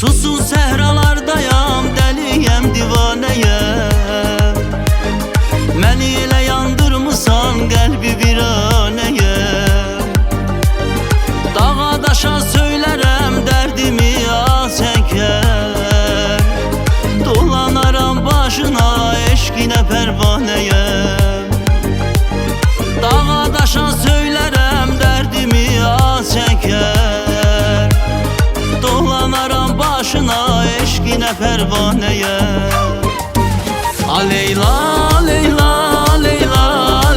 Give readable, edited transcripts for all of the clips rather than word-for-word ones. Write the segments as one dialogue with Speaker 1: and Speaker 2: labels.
Speaker 1: Susuz səhralardayam, dəliyəm, divanəyəm. Məni elə yandırmısan, qəlbi viranəyəm. Dağa daşa söylərəm, dərdimi çəkər. Dolanaram başına, eşqinə pərvanəyəm. Dağa daşa söylərəm, dərdimi çəkər. Dolanaram başına, eşqinə pərvanəyəm. Leyla, Leyla, Leyla,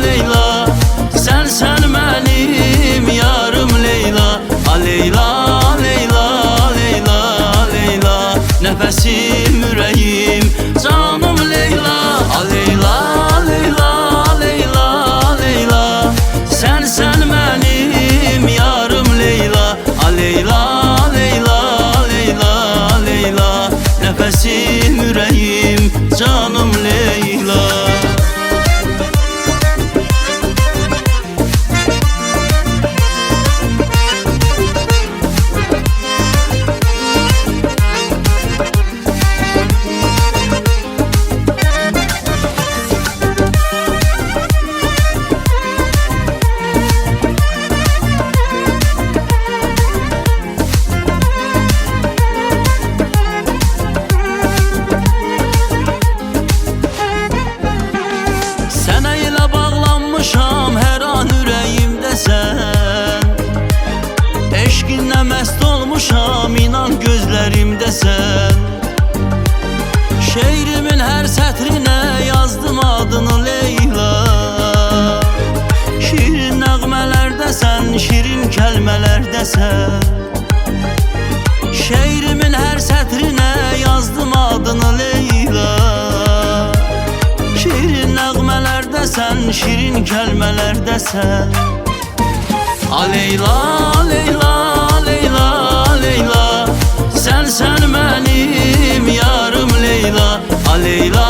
Speaker 1: Leyla, sən mənim yarım Leyla. Leyla, Leyla, Leyla, Leyla, nəfəsim, ürəyim, canım Leyla. Leyla, Leyla, Leyla, Leyla, sən mənim yarım Leyla. Leyla, Leyla, Leyla, Leyla, nəfəsim, ürəyim, canım Leyla. Hər an ürəyimdəsən, eşqinlə məst olmuşam, inan gözlərimdəsən. Şeirimin hər sətrinə yazdım adını Leyla. Şirin nəğmələrdəsən, şirin kəlmələrdəsən. Şeirimin hər sətrinə yazdım adını Leyla. Şirin nəğmələrdəsən, şirin kəlmələrdəsən. Leyla, Leyla, Leyla, Leyla, sən mənim yarım Leyla. Leyla,